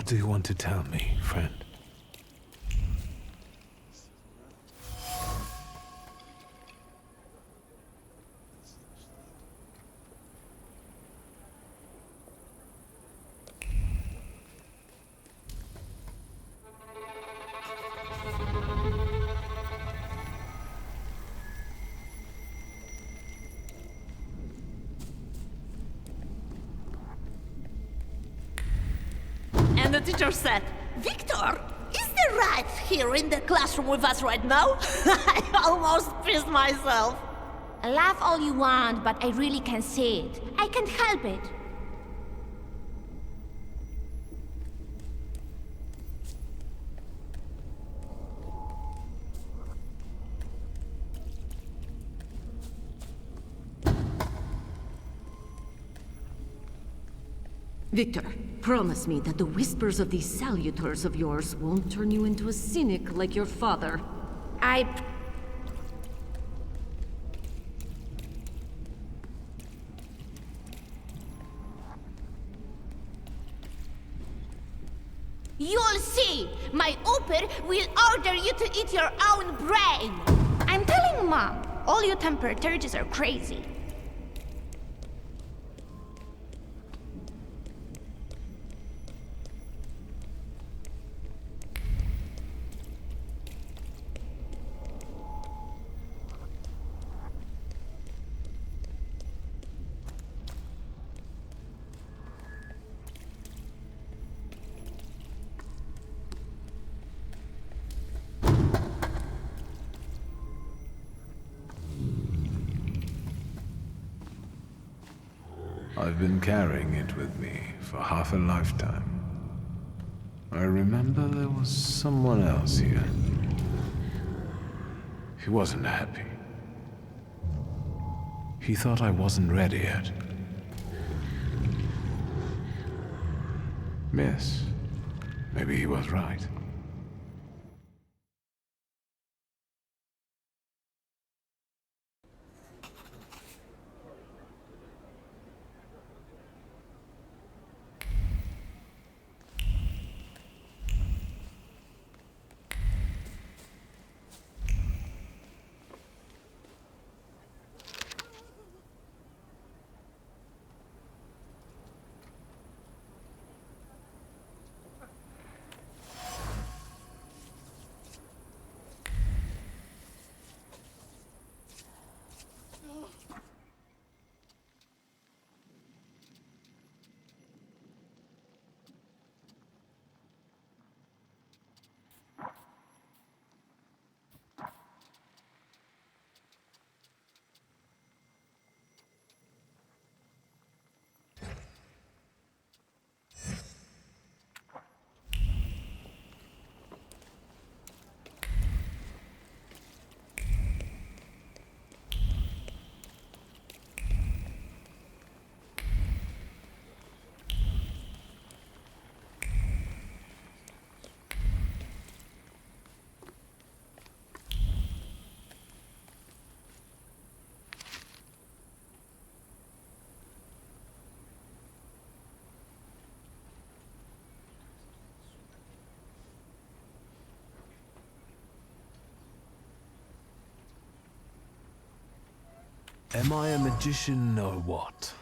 What do you want to tell me, friend? And the teacher said, "Victor, is the right here in the classroom with us right now?" I almost pissed myself. Laugh all you want, but I really can't see it. I can't help it. Victor, promise me that the whispers of these salutors of yours won't turn you into a cynic like your father. You'll see! My Uber will order you to eat your own brain! I'm telling Mom, all you Thaumaturges are crazy. I've been carrying it with me for half a lifetime. I remember there was someone else here. He wasn't happy. He thought I wasn't ready yet. Yes, maybe he was right. Am I a magician or what?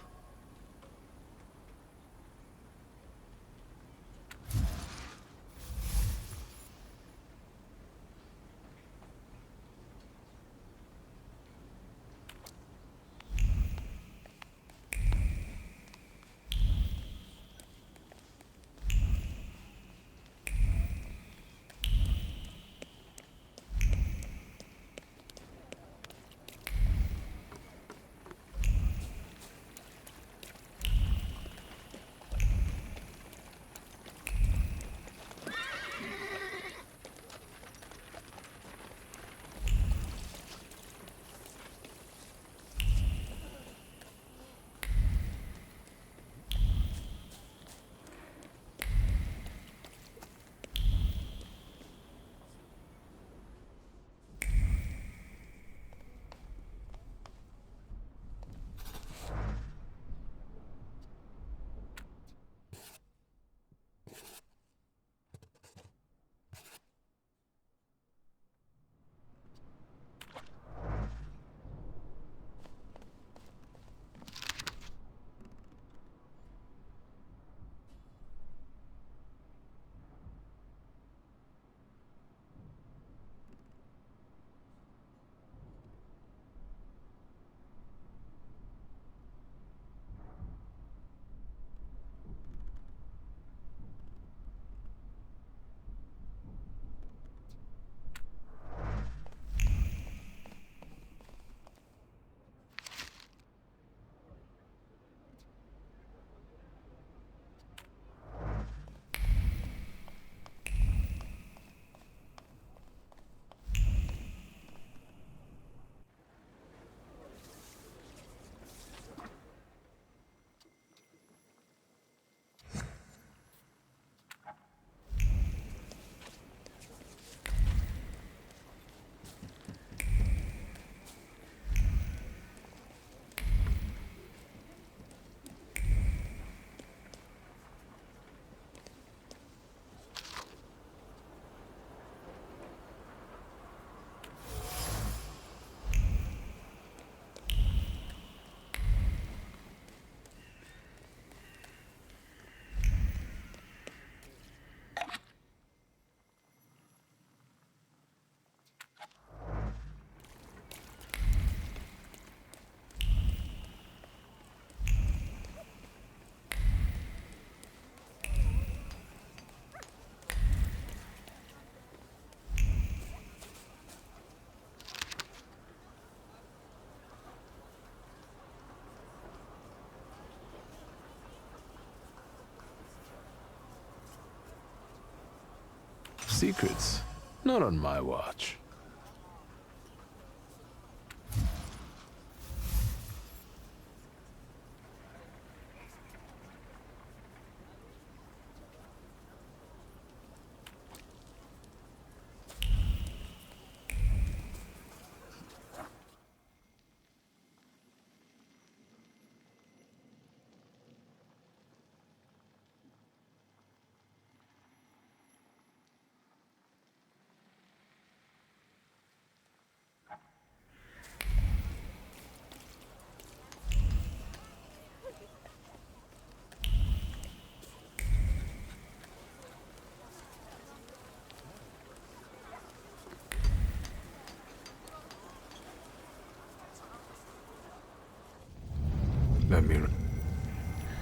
secrets. Not on my watch.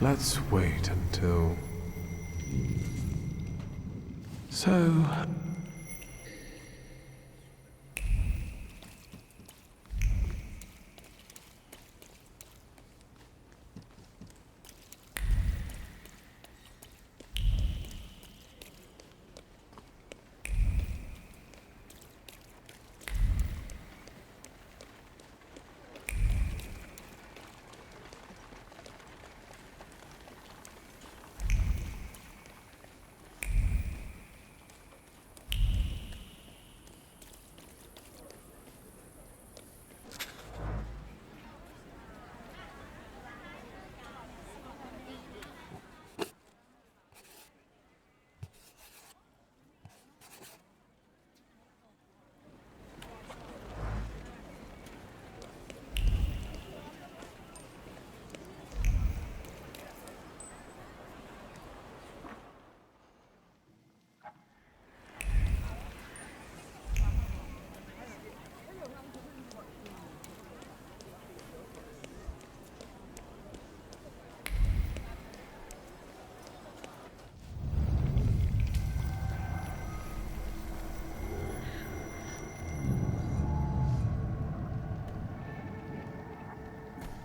Let's wait until... So...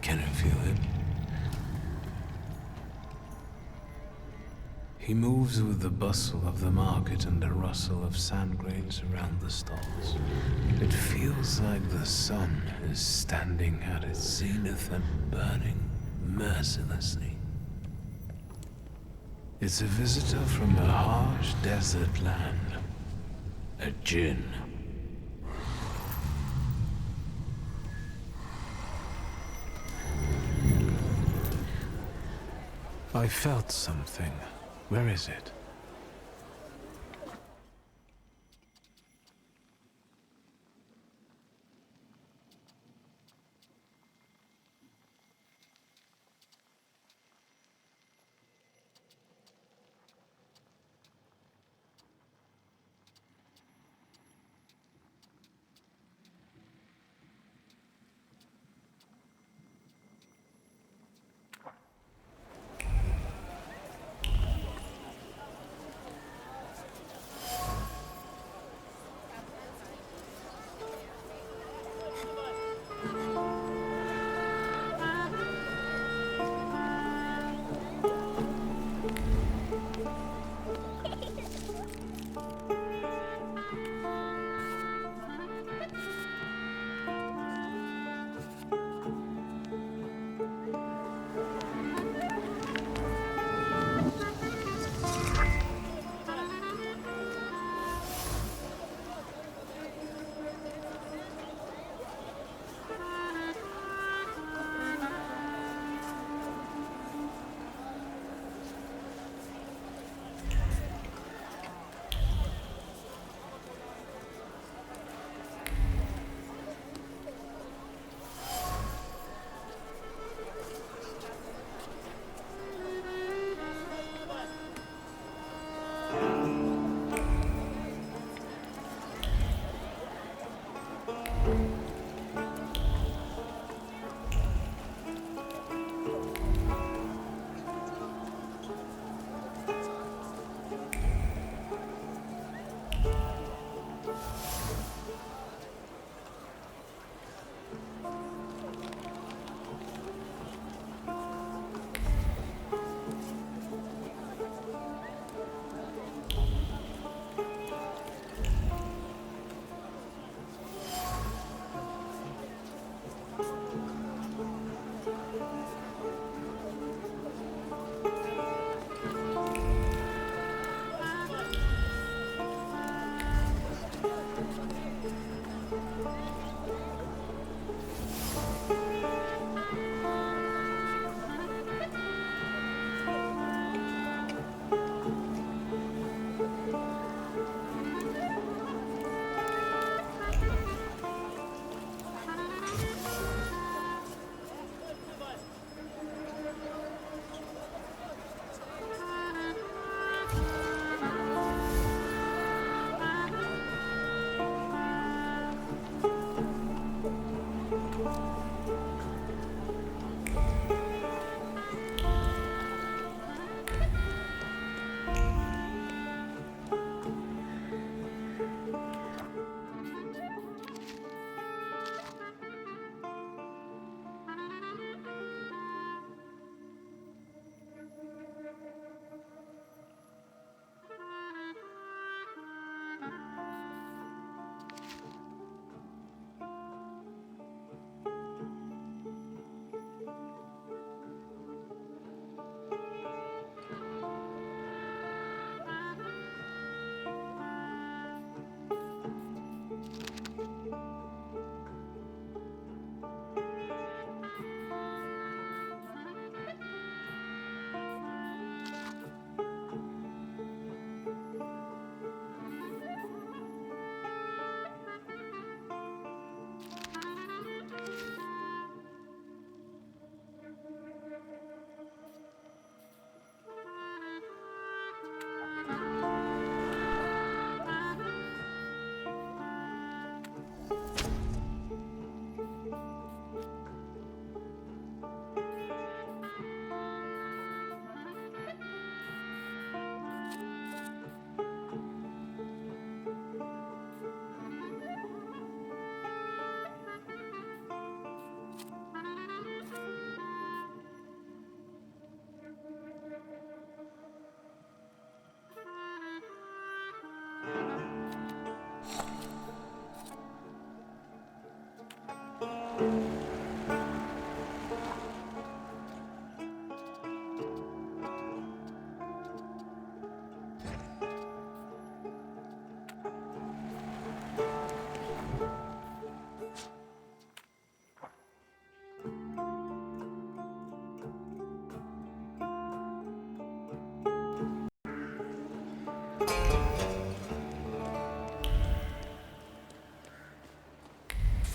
Can you feel him? He moves with the bustle of the market and the rustle of sand grains around the stalls. It feels like the sun is standing at its zenith and burning mercilessly. It's a visitor from a harsh desert land. A djinn. I felt something. Where is it?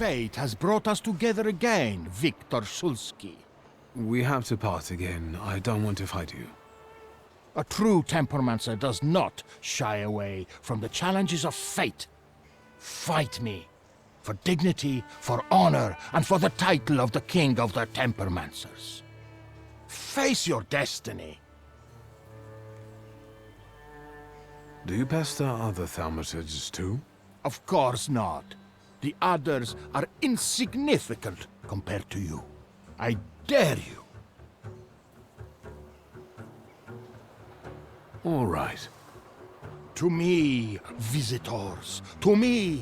Fate has brought us together again, Viktor Szulski. We have to part again. I don't want to fight you. A true temperamencer does not shy away from the challenges of fate. Fight me. For dignity, for honor, and for the title of the king of the temperamencers. Face your destiny. Do you pester other Thaumaturges too? Of course not. The others are insignificant compared to you. I dare you. All right. To me, visitors. To me.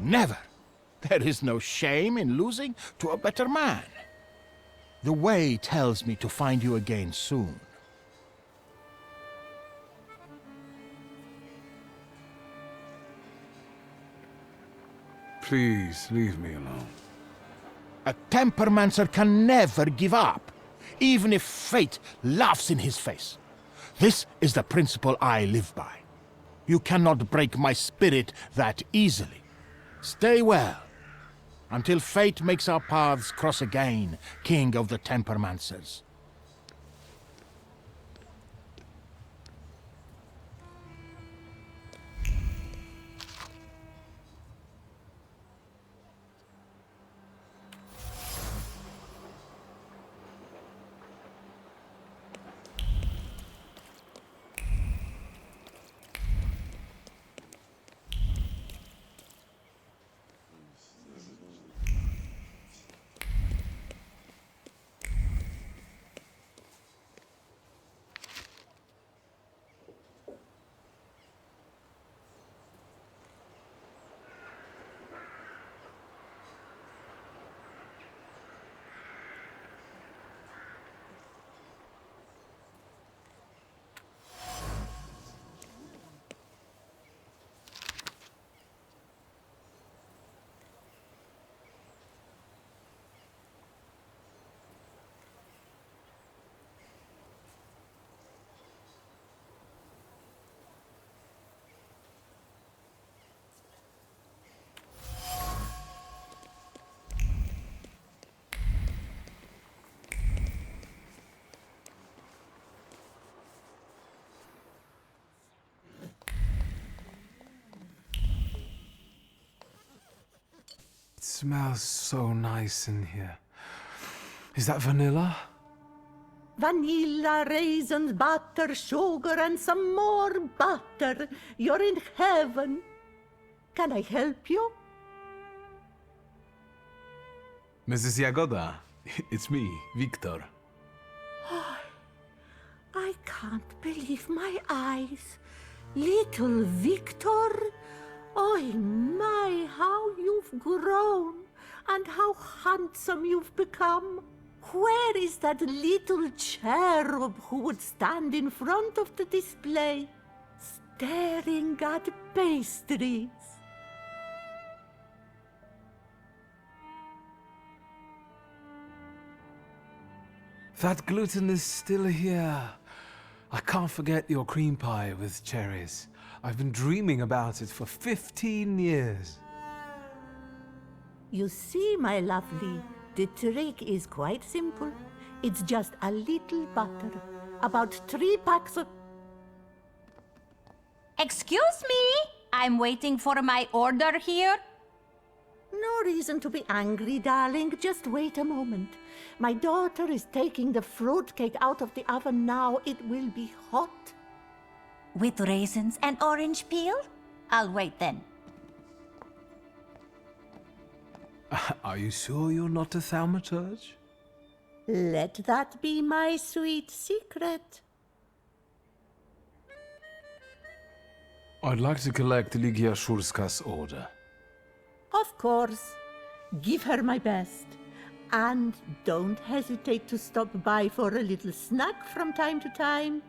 Never. There is no shame in losing to a better man. The way tells me to find you again soon. Please, leave me alone. A tempermancer can never give up, even if fate laughs in his face. This is the principle I live by. You cannot break my spirit that easily. Stay well, until fate makes our paths cross again, King of the Tempermancers. It smells so nice in here. Is that vanilla? Vanilla, raisins, butter, sugar, and some more butter. You're in heaven. Can I help you? Mrs. Jagoda, it's me, Victor. I can't believe my eyes. Little Victor? Oh my, how you've grown, and how handsome you've become. Where is that little cherub who would stand in front of the display, staring at pastries? That gluten is still here. I can't forget your cream pie with cherries. I've been dreaming about it for 15 years. You see, my lovely, The trick is quite simple. It's just a little butter. About 3 packs of... Excuse me? I'm waiting for my order here. No reason to be angry, darling. Just wait a moment. My daughter is taking the fruitcake out of the oven now. It will be hot. With raisins and orange peel? I'll wait then. Are you sure you're not a Thaumaturge? Let that be my sweet secret. I'd like to collect Ligia Shurska's order. Of course. Give her my best. And don't hesitate to stop by for a little snack from time to time.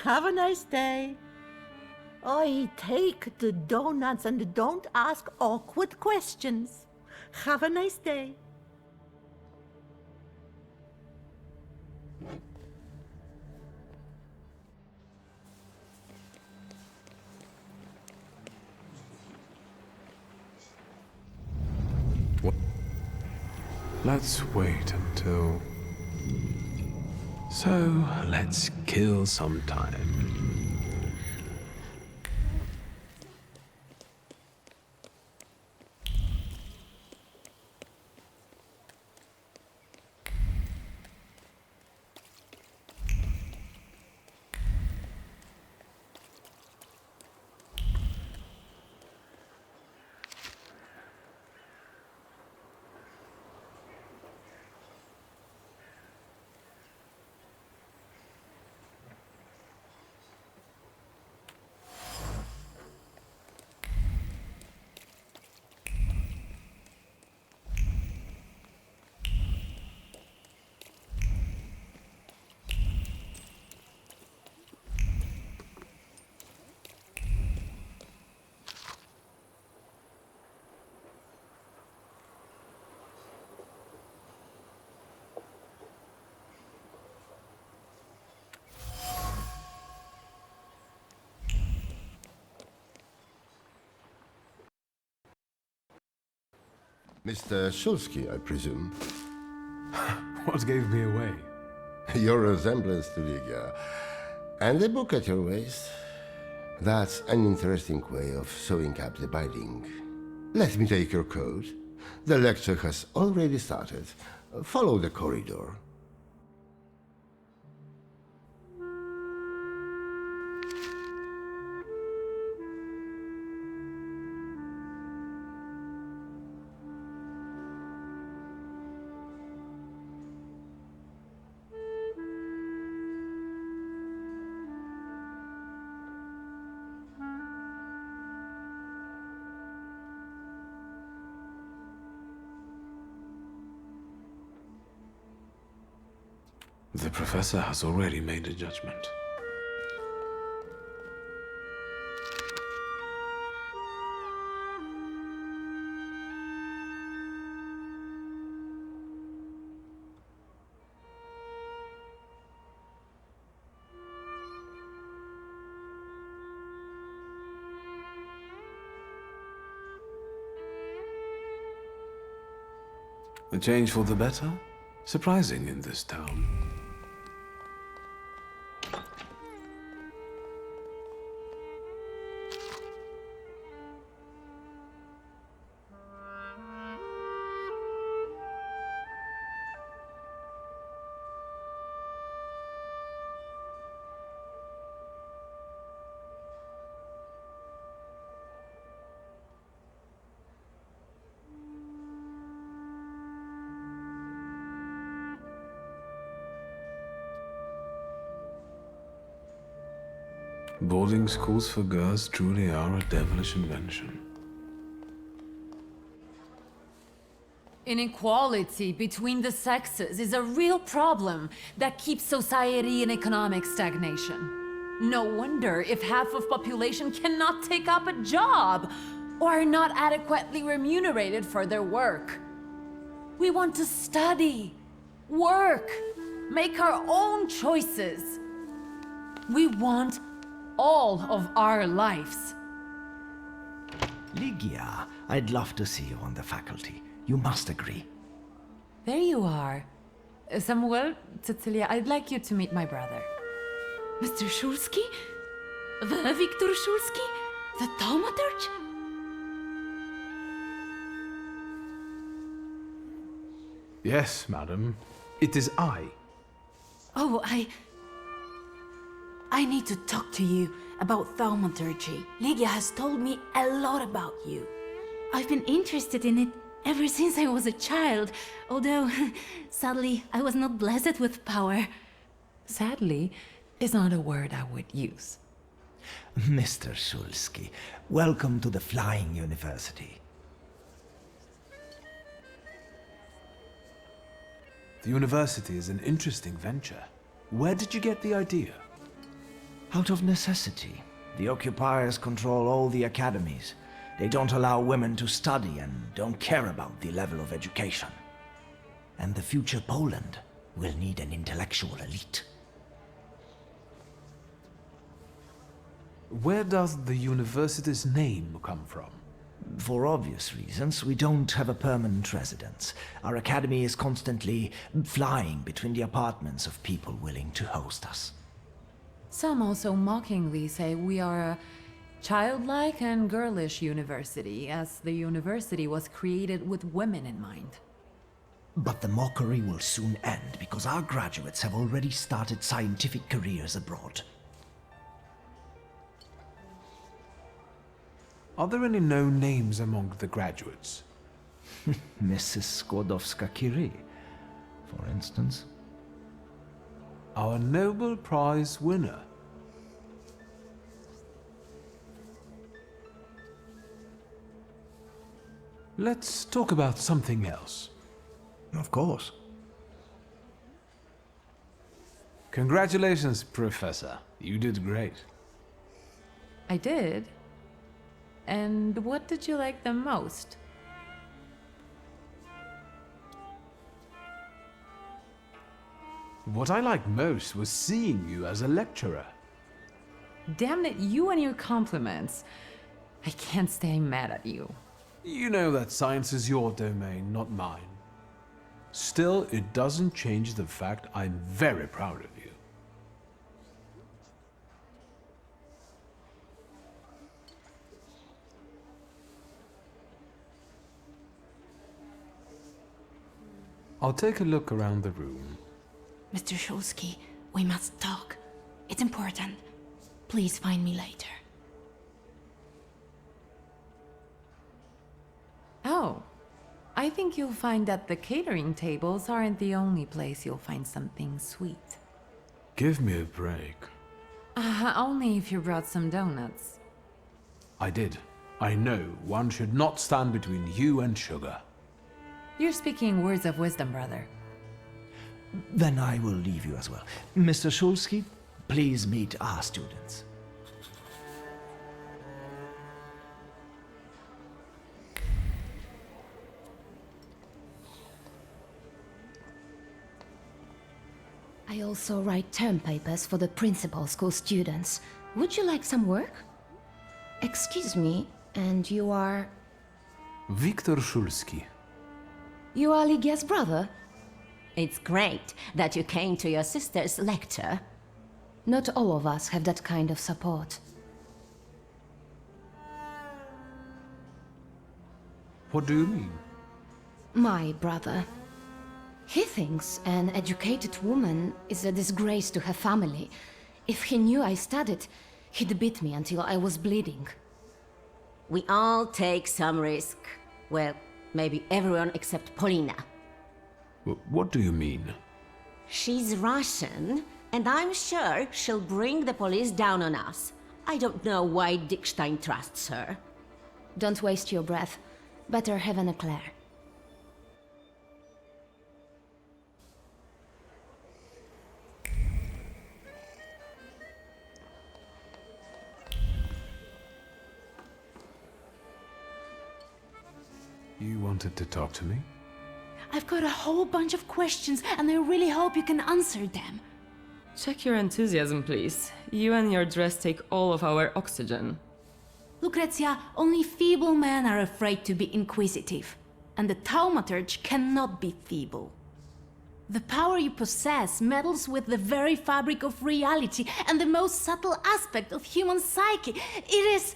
Have a nice day. Oi, take the donuts and don't ask awkward questions. Have a nice day. Let's wait until... So, let's kill some time. Mr. Shulsky, I presume. What gave me away? Your resemblance to Ligia. And the book at your waist. That's an interesting way of sewing up the binding. Let me take your coat. The lecture has already started. Follow the corridor. The professor has already made a judgment. A change for the better? Surprising in this town. Boarding schools for girls truly are a devilish invention. Inequality between the sexes is a real problem that keeps society in economic stagnation. No wonder if half of population cannot take up a job or are not adequately remunerated for their work. We want to study, work, make our own choices. We want all of our lives. Ligia, I'd love to see you on the faculty. You must agree. There you are. Samuel, Cecilia, I'd like you to meet my brother. Mr. Szulski? The Viktor Szulski? The Thaumaturge? Yes, madam. It is I. Oh, I need to talk to you about Thaumaturge. Lygia has told me a lot about you. I've been interested in it ever since I was a child, although, sadly, I was not blessed with power. Sadly, is not a word I would use. Mr. Szulski, welcome to the Flying University. The university is an interesting venture. Where did you get the idea? Out of necessity. The occupiers control all the academies. They don't allow women to study and don't care about the level of education. And the future Poland will need an intellectual elite. Where does the university's name come from? For obvious reasons, we don't have a permanent residence. Our academy is constantly flying between the apartments of people willing to host us. Some also mockingly say we are a childlike and girlish university, as the university was created with women in mind. But the mockery will soon end, because our graduates have already started scientific careers abroad. Are there any known names among the graduates? Mrs. Skłodowska-Curie, for instance. Our Nobel Prize winner. Let's talk about something else. Of course. Congratulations, Professor. You did great. I did? And what did you like the most? What I liked most was seeing you as a lecturer. Damn it, you and your compliments. I can't stay mad at you. You know that science is your domain, not mine. Still, it doesn't change the fact I'm very proud of you. I'll take a look around the room. Mr. Szulski, we must talk. It's important. Please find me later. Oh, I think you'll find that the catering tables aren't the only place you'll find something sweet. Give me a break. Only if you brought some donuts. I did. I know one should not stand between you and sugar. You're speaking words of wisdom, brother. Then I will leave you as well. Mr. Szulski, please meet our students. I also write term papers for the principal school students. Would you like some work? Excuse me, and you are... Viktor Szulski. You are Lygia's brother? It's great that you came to your sister's lecture. Not all of us have that kind of support. What do you mean? My brother. He thinks an educated woman is a disgrace to her family. If he knew I studied, he'd beat me until I was bleeding. We all take some risk. Well, maybe everyone except Polina. What do you mean? She's Russian, and I'm sure she'll bring the police down on us. I don't know why Dickstein trusts her. Don't waste your breath. Better have an eclair. You wanted to talk to me? I've got a whole bunch of questions, and I really hope you can answer them. Check your enthusiasm, please. You and your dress take all of our oxygen. Lucrezia, only feeble men are afraid to be inquisitive. and the Thaumaturge cannot be feeble. The power you possess meddles with the very fabric of reality and the most subtle aspect of human psyche. It is...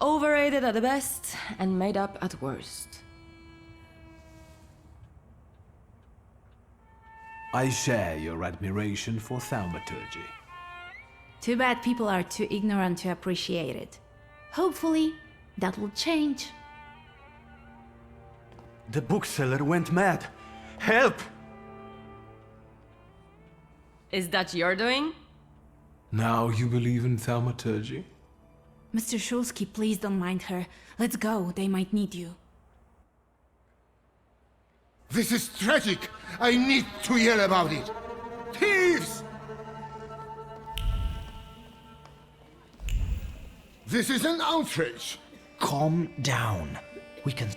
Overrated at the best and made up at worst. I share your admiration for Thaumaturge. Too bad people are too ignorant to appreciate it. Hopefully, that will change. The bookseller went mad. Help! Is that your doing? Now you believe in Thaumaturge? Mr. Shulsky, please don't mind her. Let's go, they might need you. This is tragic! I need to hear about it! Thieves! This is an outrage! Calm down. We can...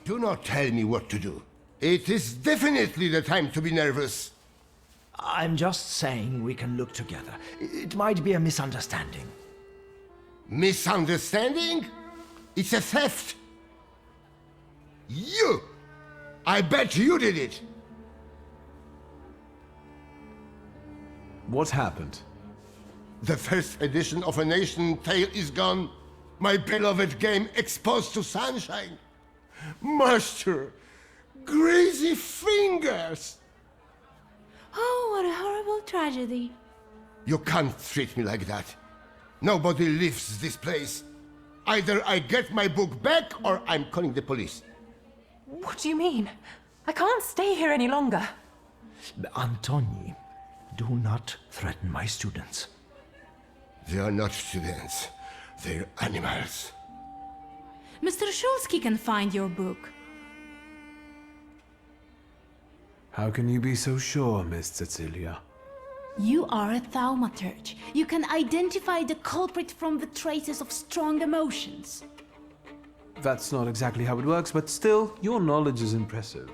Do not tell me what to do. It is definitely the time to be nervous. I'm just saying we can look together. It might be a misunderstanding. Misunderstanding? It's a theft! You! I bet you did it! What happened? The first edition of A Nation Tale is gone. My beloved game exposed to sunshine. Master! Greasy fingers! Oh, what a horrible tragedy. You can't treat me like that. Nobody leaves this place. Either I get my book back or I'm calling the police. What do you mean? I can't stay here any longer. Antoni, do not threaten my students. They are not students. They're animals. Mr. Shulsky can find your book. How can you be so sure, Miss Cecilia? You are a Thaumaturge. You can identify the culprit from the traces of strong emotions. That's not exactly how it works, but still, your knowledge is impressive.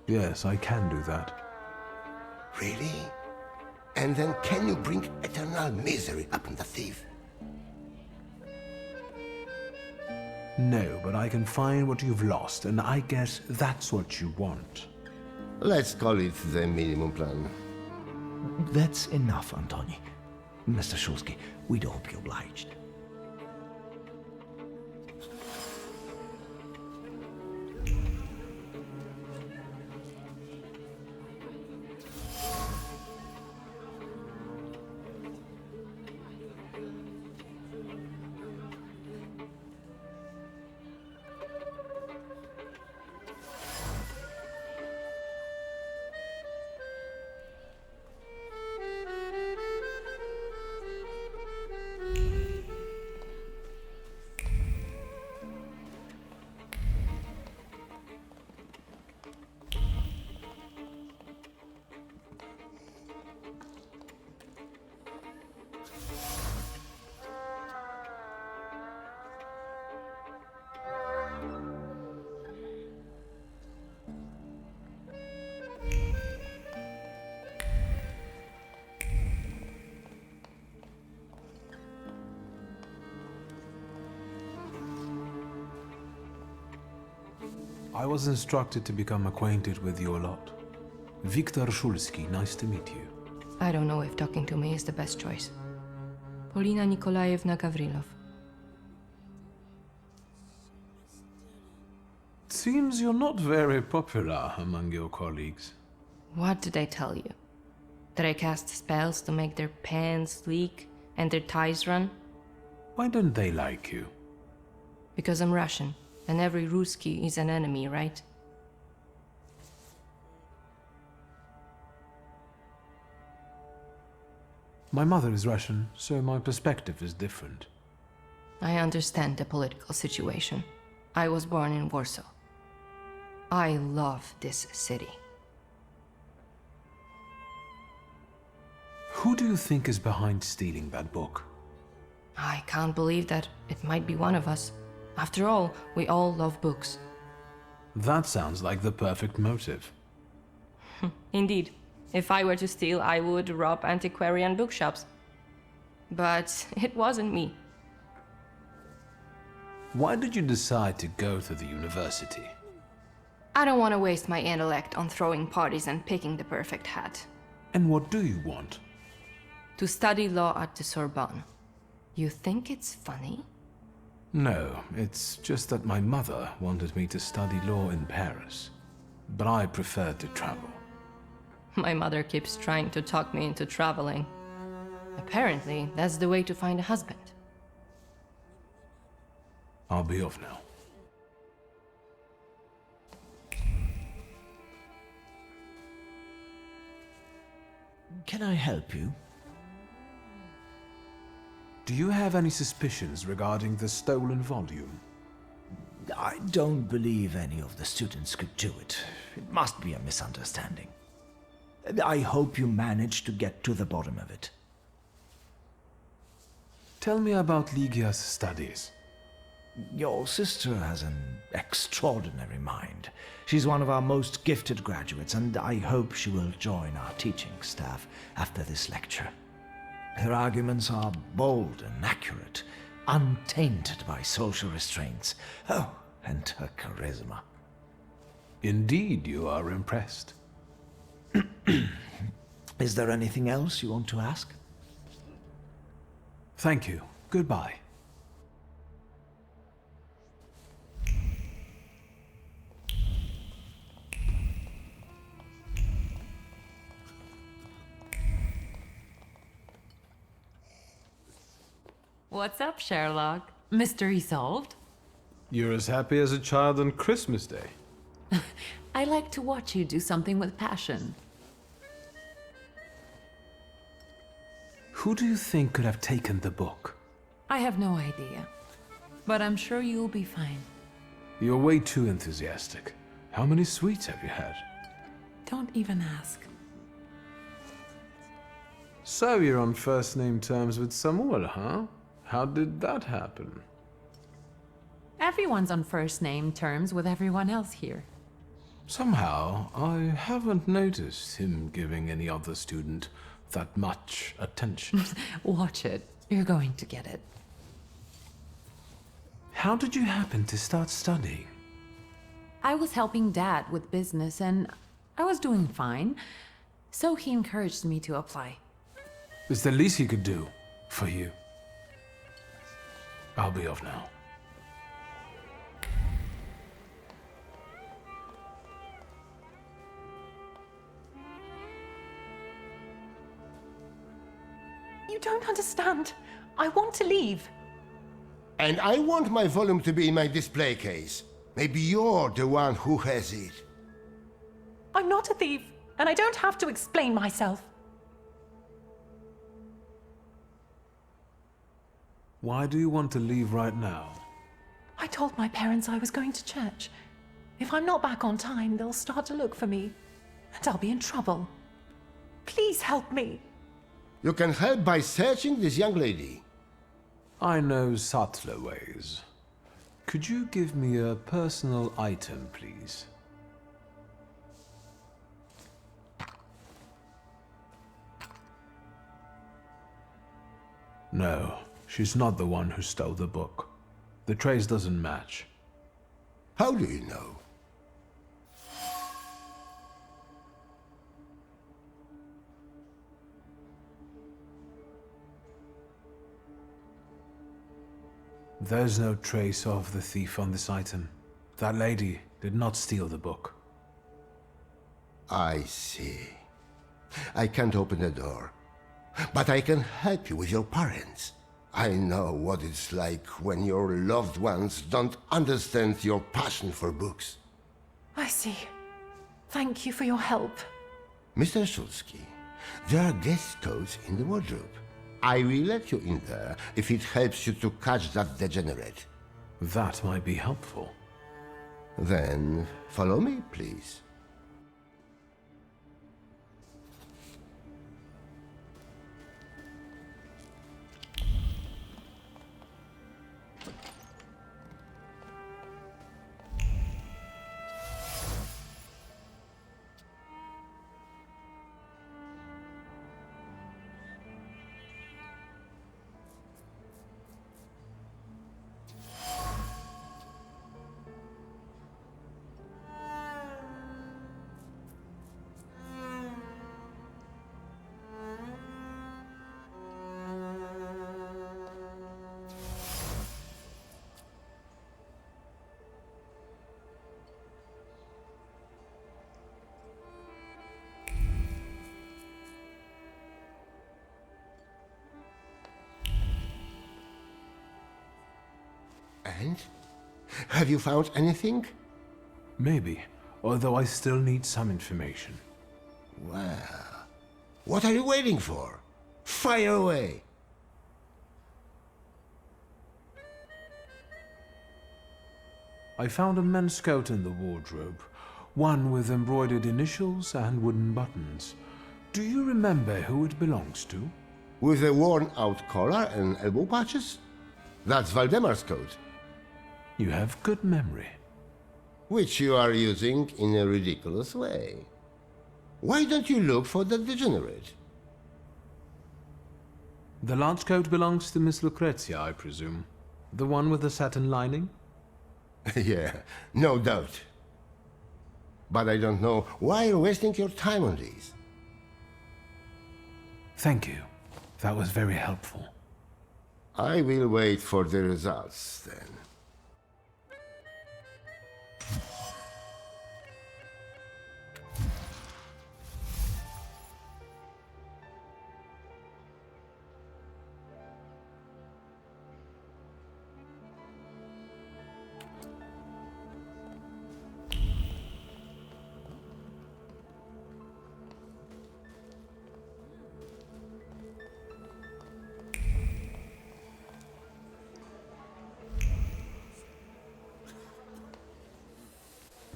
Yes, I can do that. Really? And then can you bring eternal misery upon the thief? No, but I can find what you've lost, and I guess that's what you want. Let's call it the minimum plan. That's enough, Antoni. Mr. Shulsky, we'd all be obliged. I was instructed to become acquainted with your lot. Viktor Shulsky, nice to meet you. I don't know if talking to me is the best choice. Polina Nikolaevna Gavrilov. Seems you're not very popular among your colleagues. What did I tell you? That I cast spells to make their pants leak and their ties run? Why don't they like you? Because I'm Russian, and every Ruski is an enemy, right? My mother is Russian, so my perspective is different. I understand the political situation. I was born in Warsaw. I love this city. Who do you think is behind stealing that book? I can't believe that it might be one of us. After all, we all love books. That sounds like the perfect motive. Indeed. If I were to steal, I would rob antiquarian bookshops. But it wasn't me. Why did you decide to go to the university? I don't want to waste my intellect on throwing parties and picking the perfect hat. And what do you want? To study law at the Sorbonne. You think it's funny? No, it's just that my mother wanted me to study law in Paris. But I preferred to travel. My mother keeps trying to talk me into traveling. Apparently, that's the way to find a husband. I'll be off now. Can I help you? Do you have any suspicions regarding the stolen volume? I don't believe any of the students could do it. It must be a misunderstanding. I hope you managed to get to the bottom of it. Tell me about Ligia's studies. Your sister has an extraordinary mind. She's one of our most gifted graduates, and I hope she will join our teaching staff after this lecture. Her arguments are bold and accurate, untainted by social restraints. Oh, and her charisma. Indeed, you are impressed. Is there anything else you want to ask? Thank you. Goodbye. What's up, Sherlock? Mystery solved? You're as happy as a child on Christmas Day. I like to watch you do something with passion. Who do you think could have taken the book? I have no idea. But I'm sure you'll be fine. You're way too enthusiastic. How many sweets have you had? Don't even ask. So you're on first-name terms with Samuel, huh? How did that happen? Everyone's on first-name terms with everyone else here. Somehow, I haven't noticed him giving any other student that much attention. Watch it. You're going to get it. How did you happen to start studying? I was helping Dad with business and I was doing fine, so he encouraged me to apply. It's the least he could do for you. I'll be off now. You don't understand. I want to leave. And I want my volume to be in my display case. Maybe you're the one who has it. I'm not a thief, and I don't have to explain myself. Why do you want to leave right now? I told my parents I was going to church. If I'm not back on time, they'll start to look for me, and I'll be in trouble. Please help me. You can help by searching this young lady. I know subtler ways. Could you give me a personal item, please? No, she's not the one who stole the book. The trace doesn't match. How do you know? There's no trace of the thief on this item. That lady did not steal the book. I see. I can't open the door, but I can help you with your parents. I know what it's like when your loved ones don't understand your passion for books. I see. Thank you for your help. Mr. Szulski, there are guest codes in the wardrobe. I will let you in there if it helps you to catch that degenerate. That might be helpful. Then follow me, please. And? Have you found anything? Maybe, although I still need some information. Well, what are you waiting for? Fire away! I found a men's coat in the wardrobe, one with embroidered initials and wooden buttons. Do you remember who it belongs to? With a worn-out collar and elbow patches? That's Valdemar's coat. You have good memory. Which you are using in a ridiculous way. Why don't you look for the degenerate? The large coat belongs to Miss Lucrezia, I presume. The one with the satin lining? Yeah, no doubt. But I don't know why you're wasting your time on these. Thank you. That was very helpful. I will wait for the results then.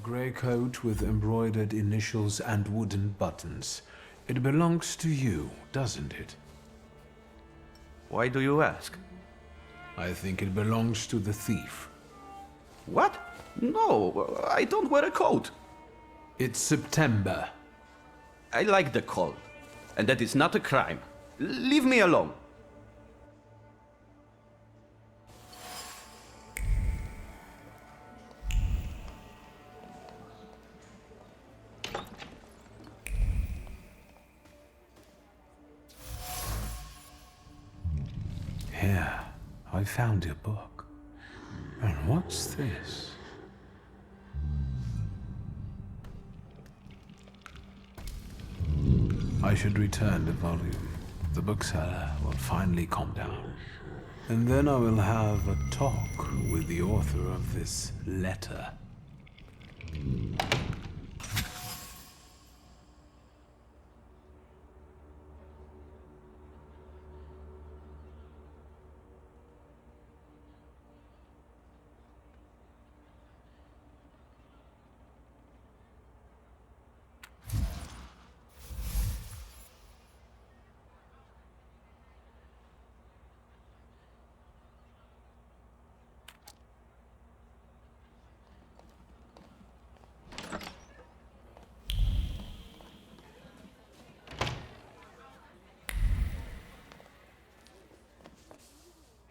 Grey coat with embroidered initials and wooden buttons. It belongs to you, doesn't it? Why do you ask? I think it belongs to the thief. What? No, I don't wear a coat. It's September. I like the cold, and that is not a crime. Leave me alone. Here, I found your book. And what's this? I should return the volume. The bookseller will finally calm down. And then I will have a talk with the author of this letter.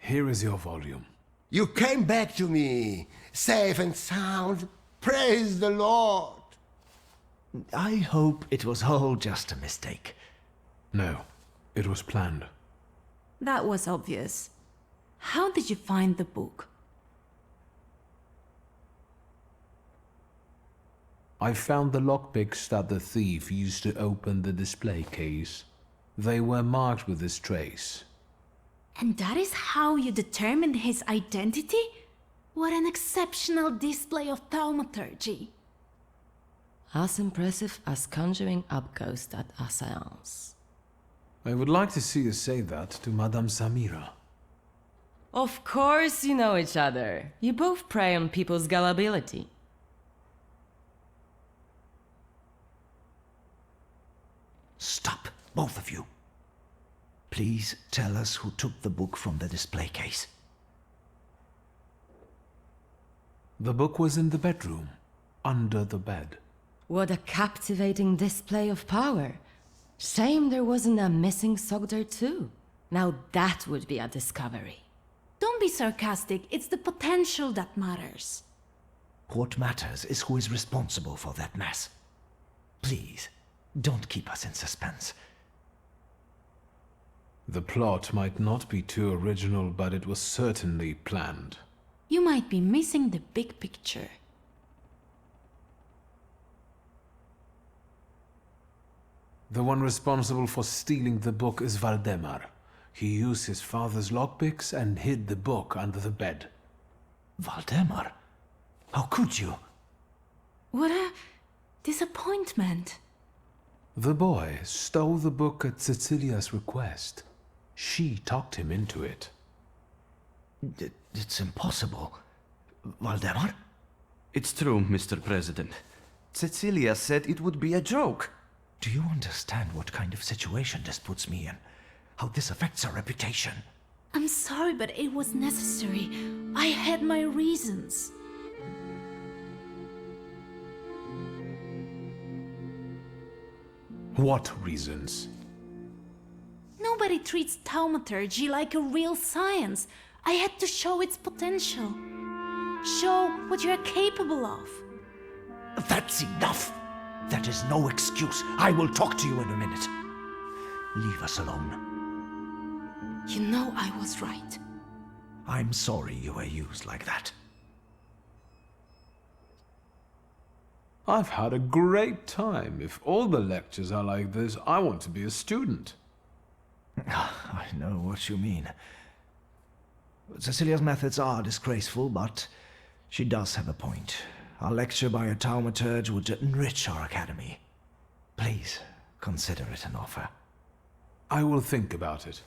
Here is your volume. You came back to me, safe and sound. Praise the Lord! I hope it was all just a mistake. No, it was planned. That was obvious. How did you find the book? I found the lockpicks that the thief used to open the display case. They were marked with this trace. And that is how you determined his identity? What an exceptional display of thaumaturgy. As impressive as conjuring up ghosts at a seance. I would like to see you say that to Madame Samira. Of course you know each other. You both prey on people's gullibility. Stop, both of you. Please tell us who took the book from the display case. The book was in the bedroom, under the bed. What a captivating display of power. Shame there wasn't a missing sock there too. Now that would be a discovery. Don't be sarcastic, it's the potential that matters. What matters is who is responsible for that mess. Please, don't keep us in suspense. The plot might not be too original, but it was certainly planned. You might be missing the big picture. The one responsible for stealing the book is Valdemar. He used his father's lockpicks and hid the book under the bed. Valdemar, how could you? What a disappointment. The boy stole the book at Cecilia's request. She talked him into it. It's impossible. Valdemar? It's true, Mr. President. Cecilia said it would be a joke. Do you understand what kind of situation this puts me in? How this affects our reputation? I'm sorry, but it was necessary. I had my reasons. What reasons? Nobody treats Thaumaturge like a real science. I had to show its potential. Show what you're capable of. That's enough! That is no excuse. I will talk to you in a minute. Leave us alone. You know I was right. I'm sorry you were used like that. I've had a great time. If all the lectures are like this, I want to be a student. I know what you mean. Cecilia's methods are disgraceful, but she does have a point. A lecture by a Thaumaturge would enrich our academy. Please, consider it an offer. I will think about it.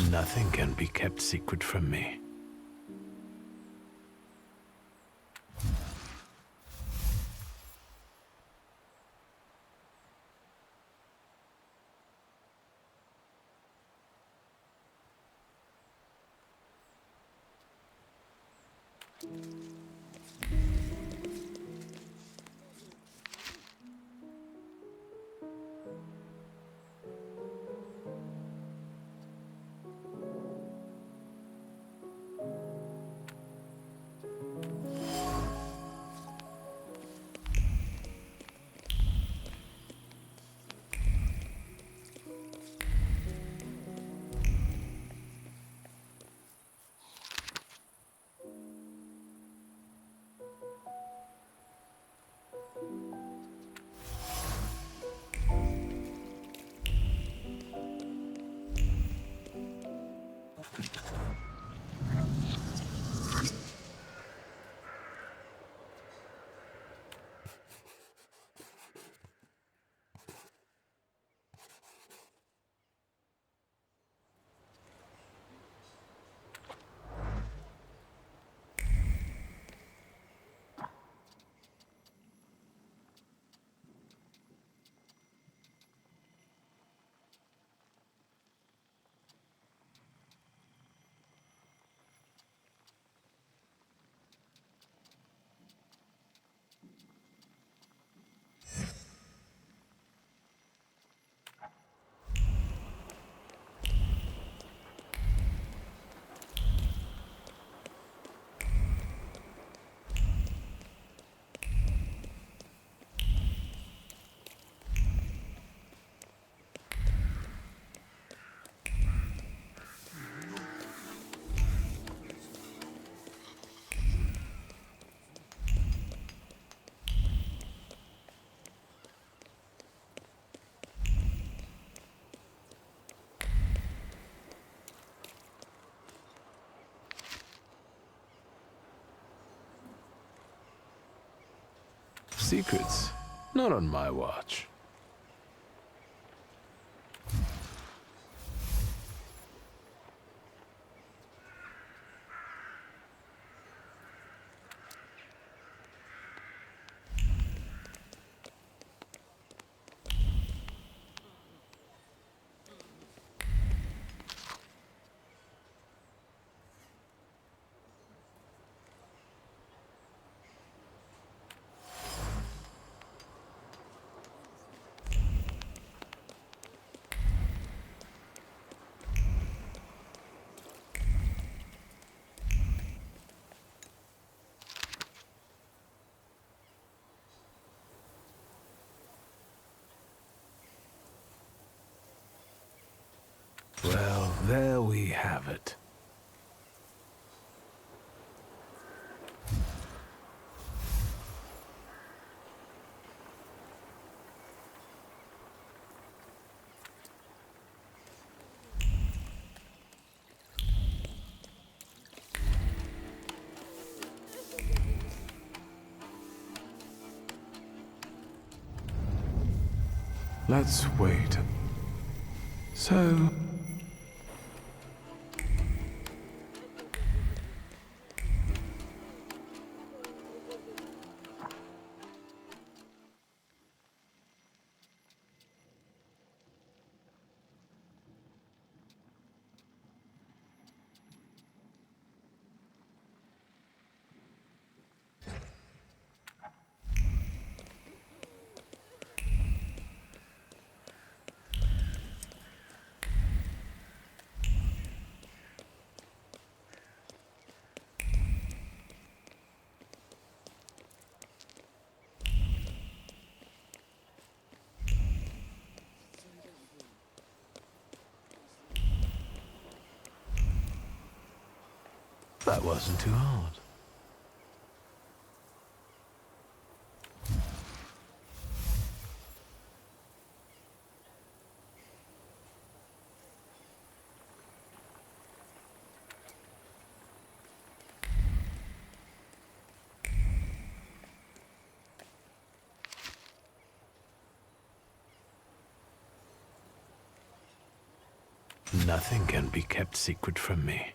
Nothing can be kept secret from me. secrets. Not on my watch. Well, there we have it. Let's wait. So... That wasn't too hard. Nothing can be kept secret from me.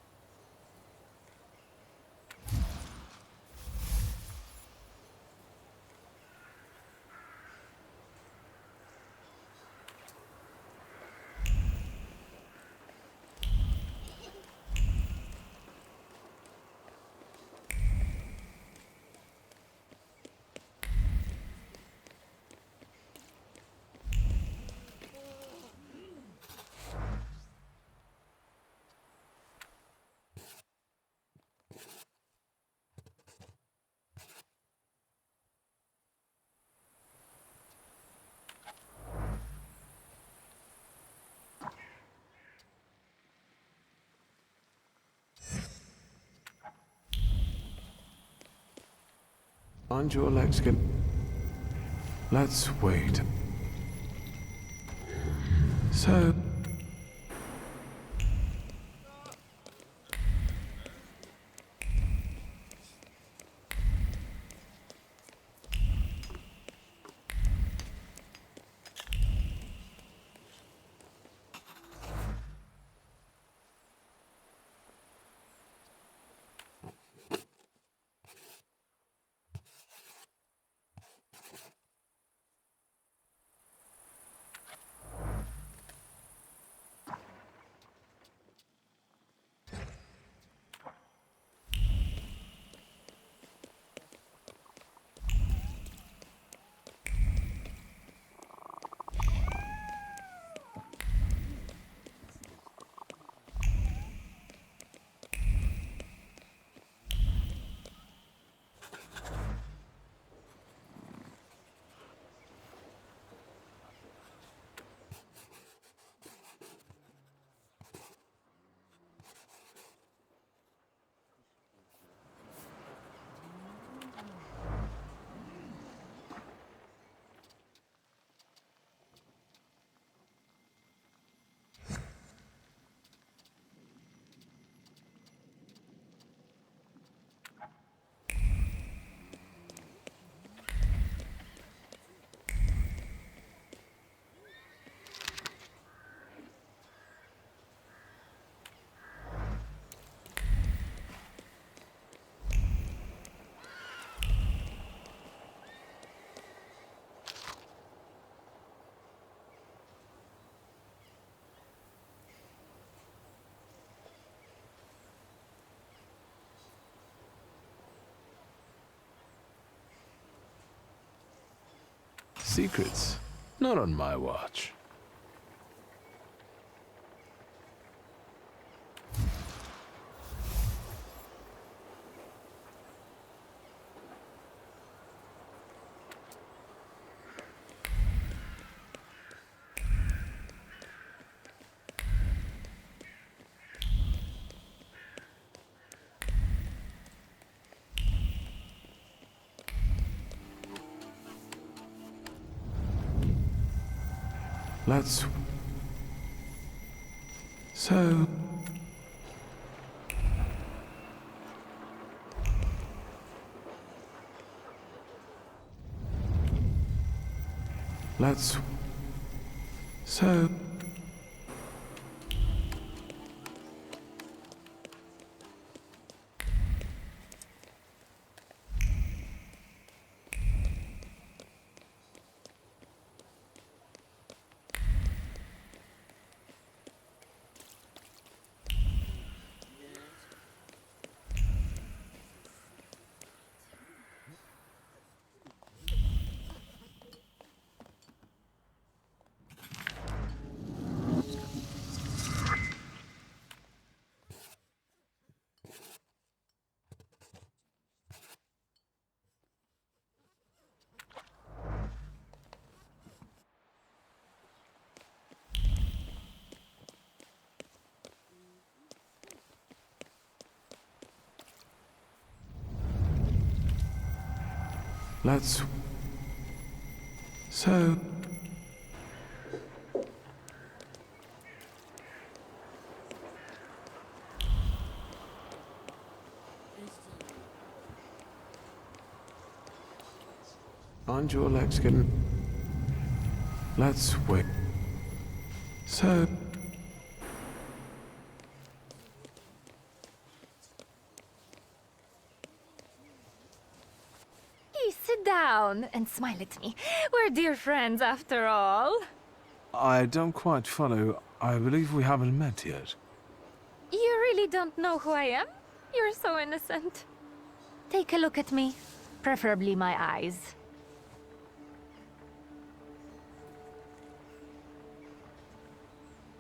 Aren't your legs get... Let's wait. So... secrets. Not on my watch. Let's... So... Let's... So... Let's... So... Aren't your legs getting... Let's wait. So... Sit down and smile at me. We're dear friends after all. I don't quite follow. I believe we haven't met yet. You really don't know who I am? You're so innocent. Take a look at me. Preferably my eyes.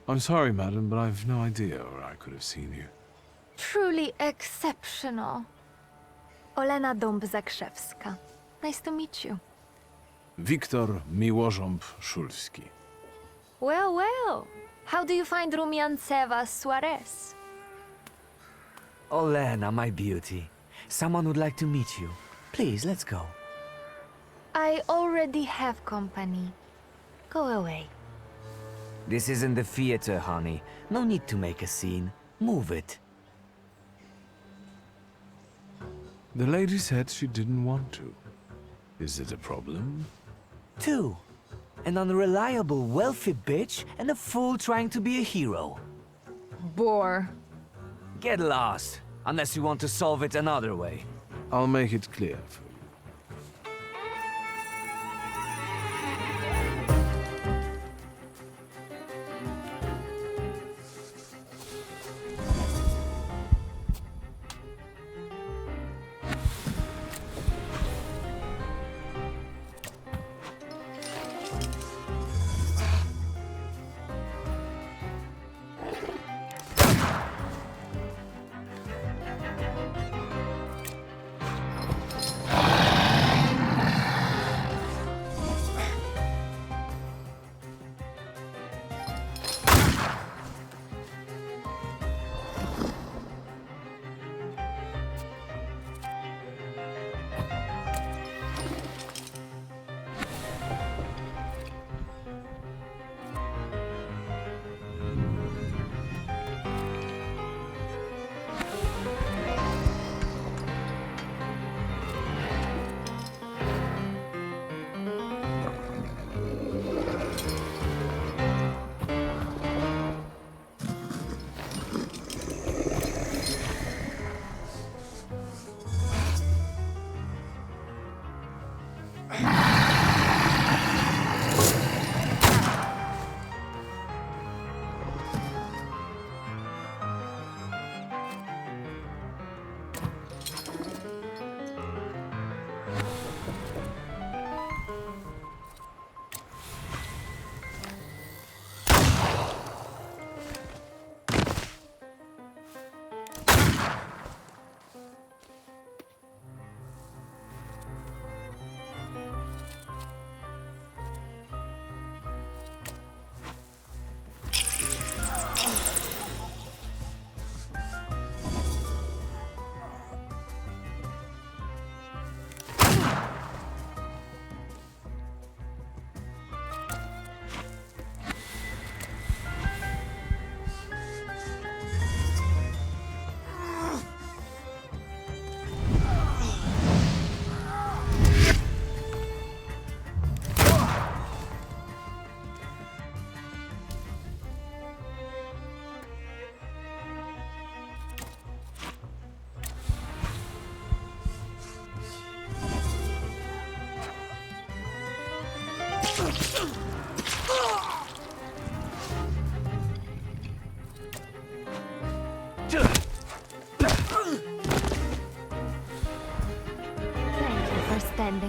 I'm sorry, madam, but I've no idea where I could have seen you. Truly exceptional. Olena Dąb-Zakrzewska. Nice to meet you. Wiktor Miłożąb-Szulski. Well, well. How do you find Rumianceva Suarez? Olena, my beauty. Someone would like to meet you. Please, let's go. I already have company. Go away. This isn't the theater, honey. No need to make a scene. Move it. The lady said she didn't want to. Is it a problem? 2. An unreliable, wealthy bitch and a fool trying to be a hero. Bore. Get lost, unless you want to solve it another way. I'll make it clear for you.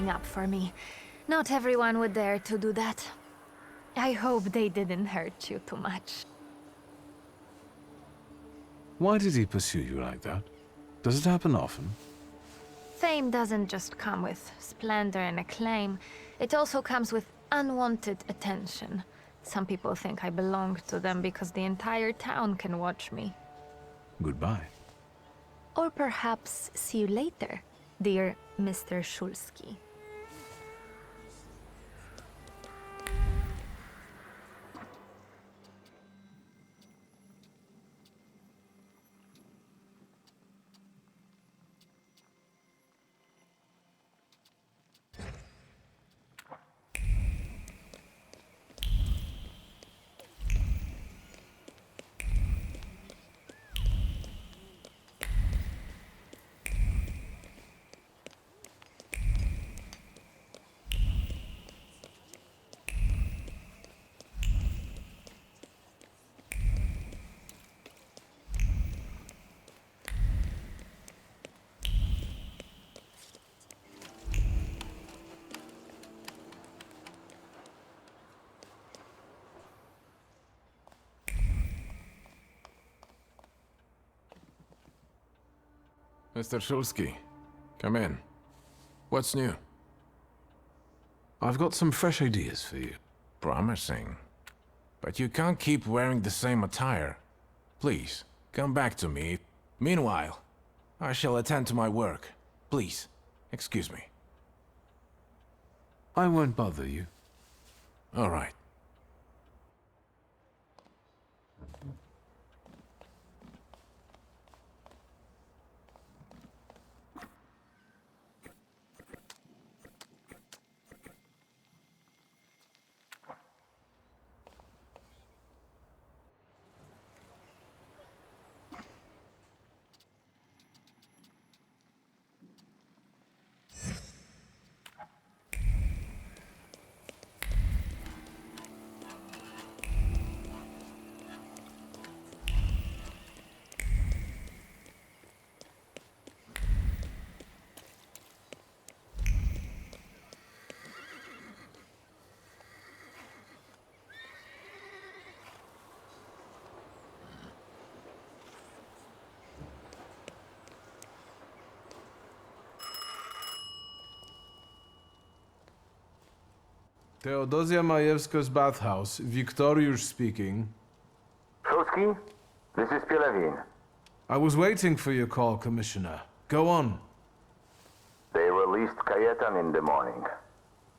sticking up for me. Not everyone would dare to do that. I hope they didn't hurt you too much. Why did he pursue you like that? Does it happen often? Fame doesn't just come with splendor and acclaim. It also comes with unwanted attention. Some people think I belong to them because the entire town can watch me. Goodbye. Or perhaps see you later, dear Mr. Shulsky. Mr. Shulsky, come in. What's new? I've got some fresh ideas for you. Promising. But you can't keep wearing the same attire. Please, come back to me. Meanwhile, I shall attend to my work. Please, excuse me. I won't bother you. All right. Teodosia Majewska's bathhouse. Wiktoriusz speaking. Shulsky, this is Pielewin. I was waiting for your call, Commissioner. Go on. They released Kajetan in the morning.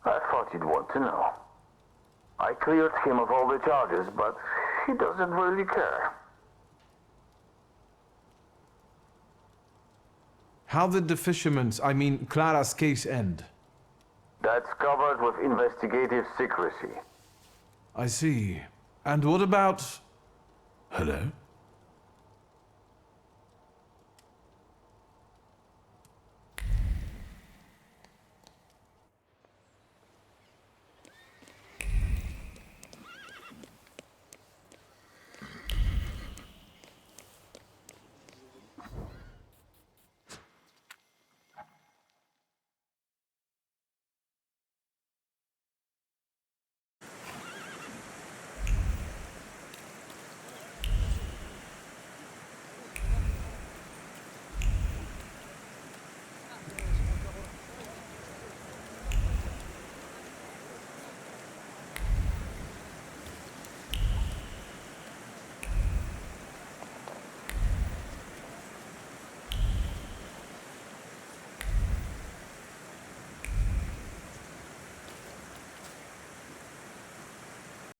I thought you'd want to know. I cleared him of all the charges, but he doesn't really care. How did the fisherman's, I mean Clara's case end? That's covered with investigative secrecy. I see. And what about... Hello?